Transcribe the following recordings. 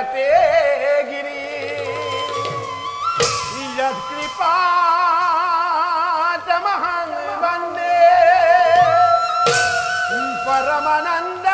लङ्घयते गिरि यत्कृपातमहं वन्दे परमानन्द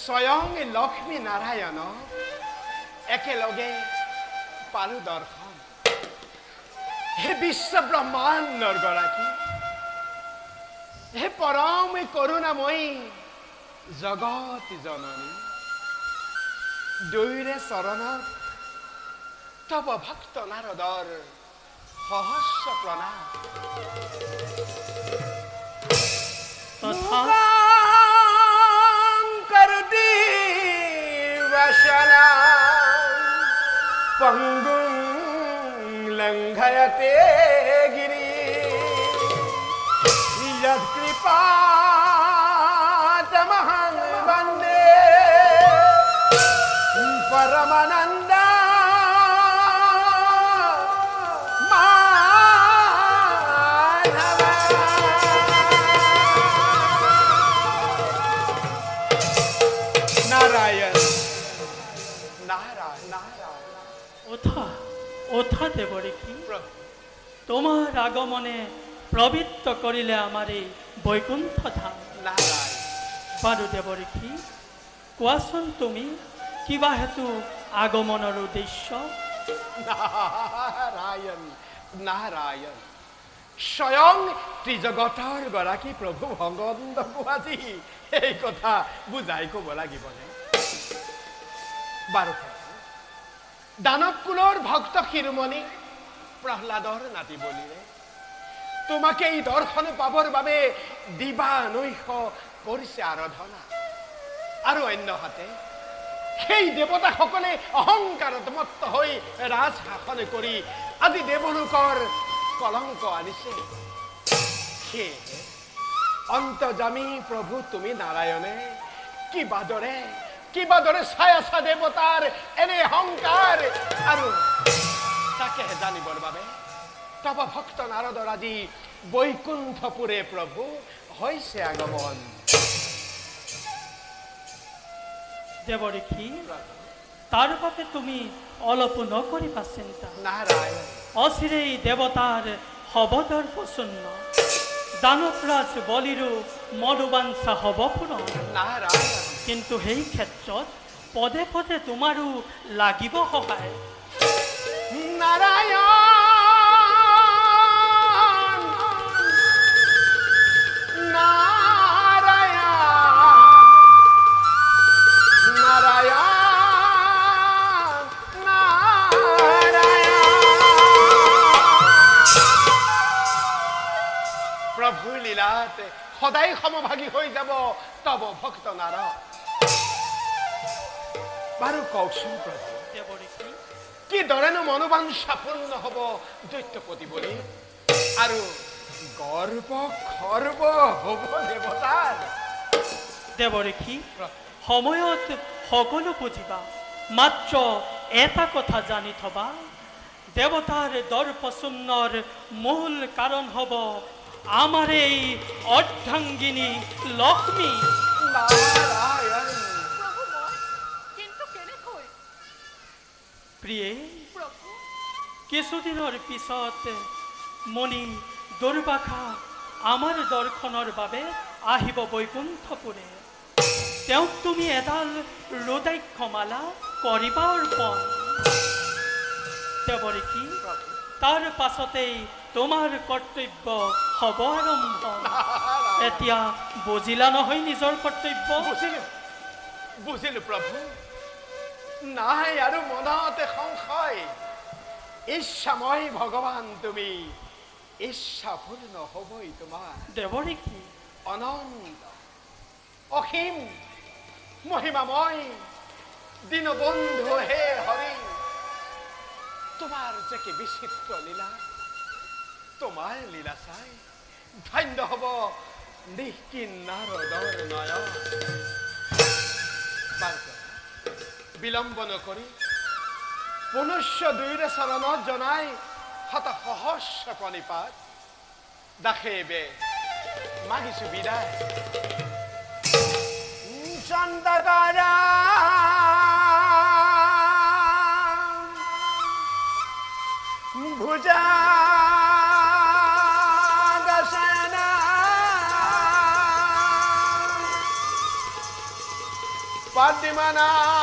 स्वयं लक्ष्मी नारायण एकेलगे पालु दर्शन हे विश्व ब्रह्मांडर गराकी हे परम करुणामयी जगत जननी दुईरे चरण तब भक्त नारदर सहस्र प्रणाम पंगुं लंघयते गिरि यत्कृपातमहं वन्दे परमानन्द नारायण नारायण ओथा ओथा देवरिखी तुम्हार आगमने प्रवृत्त करिले आमारे बैकुंठ धाम नारायण बारु देवरिखी कोआसन तुमी किबा हेतु আগমনৰ উদ্দেশ্য? নাৰায়ণ নাৰায়ণ স্বয়ং ত্ৰিজগতৰ গৰাকী প্ৰভু ভগৱন্তকো আজি এই কথা বুজাই ক'ব লাগিবনে? বাৰু দানৱ কুলৰ ভক্ত শিৰোমণি প্ৰহ্লাদৰ নাতি বলিৰে তোমাকে এই দৰ্শন পাবৰ বাবে দিবানৈশ কৰিছে আৰাধনা আৰু অন্যহাতে সেই দেৱতাসকলে অহংকাৰত মত্ত হৈ ৰাজ শাসন কৰি আজি দেৱলোকৰ কলংক আনিছে। সেয়েহে অন্তৰ্যামী প্ৰভু তুমি নাৰায়ণে কিবাদৰে চাই আছা দেৱতাৰ এনে অহংকাৰ আৰু তাকে জানিবৰ বাবে তব ভক্ত নাৰদৰ আজি বৈকুণ্ঠপুৰে প্ৰভু হৈছে আগমন। দেৱৰীখি তাৰ বাবে তুমি অলপো নকৰিবা চিন্তা। নাৰায়ণ অচিৰেই দেৱতাৰ হবদৰ প্ৰচন্ন দানৱৰাজ বলিৰো মনোবাঞ্ছা হব পূৰণ। নাৰায়ণ কিন্তু সেই ক্ষেত্ৰত পদে পদে তোমাৰো লাগিব সহায়। নাৰায়ণ প্ৰভু লীলাত সদায় সমভাগী হৈ যাব তব ভক্ত নাৰদ। বাৰু কওকচোন প্ৰভু কি দৰেনো মনোবাঞ্ছা পূৰ্ণ হ'ব দৈত্যপতি বুলি আৰু গৰ্ব খৰ্ব হ'ব দেৱতাৰ? দেৱৰীখি সময়ত সকলো বুজিবা, মাত্ৰ এটা কথা জানি থবা, দেৱতাৰ দৰ্পচূন্নৰ মূল কাৰণ হ'ব আমাৰ এই অৰ্ধাংগিনী লক্ষ্মী। নাৰায়ণ প্ৰিয়ে কিছুদিনৰ পিছত মণি দুৰ্বাসা আমাৰ দৰ্শনৰ বাবে আহিব বৈকুণ্ঠপুৰে। তেওঁক তুমি এডাল ৰুদ্ৰাক্ষমালা কৰিবা অৰ্পণ। দেৱৰীখি তাৰ পাছতেই তোমাৰ কৰ্তব্য হ'ব আৰম্ভ। এতিয়া বুজিলা নহয় নিজৰ কৰ্তব্য? বুজিলো প্ৰভু। নাই আৰু মনতে সংশয়, ইচ্ছাময় ভগৱান তুমি, ইচ্ছা পূৰ্ণ হ'বই তোমাৰ। দেৱৰীখি অনন্ত অসীম মহিমাময় দীনবন্ধু হে হৰি, তোমাৰ যে কি বিচিত্ৰ লীলা, তোমাৰ লীলা চাই ধন্য হ'ব নিঃকিন নাৰদৰ নয়ন। বিলম্ব নকৰি পুনশ্চ দুয়োৰে চৰণত জনাই শত সহস্ৰ প্ৰণিপাত দাসেবে মাগিছো বিদায়। চন্দকাৰা ভুজা গসনা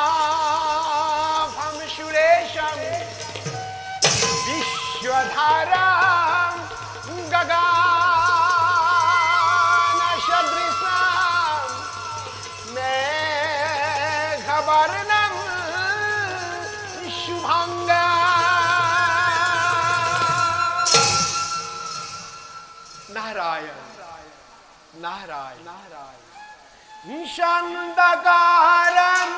পদ্মনাভম সুরেশম বিশ্বধারাম গগন সদৃশম মেঘবর্ণম শুভঙ্গা। নারায়ণ নারায়ণ নারায়ণ চন্দকারম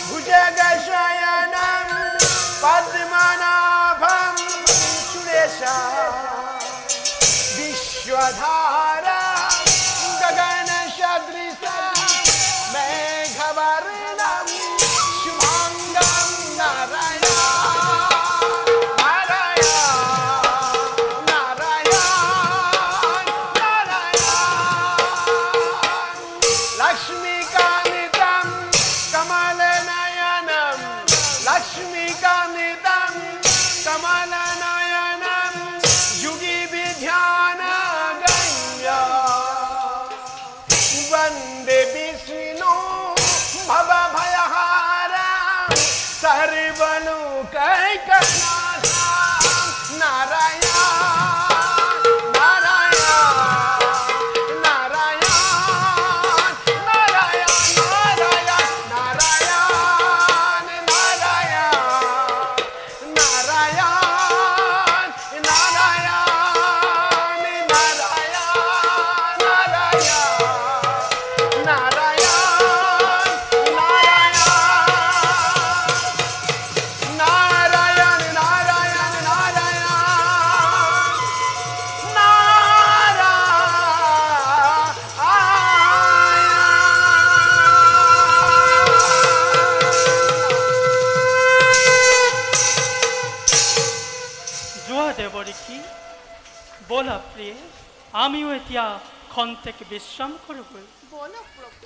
ভুজগশয়নম পদ্মনাভম সুরেশম বিশ্বধারা গগন সদৃশম মেঘবর্ণম শুভঙ্গম। নারায়ণ লক্ষ্মীকান্তিতম কমলনয়নম লক্ষ্মীকান্তিতম কমলনয়নম যুগি বিধ্যান গণ্য ব'লা প্ৰিয়ে, আমিও এতিয়া খন্তেক বিশ্ৰাম কৰোঁ। বলো প্ৰভু।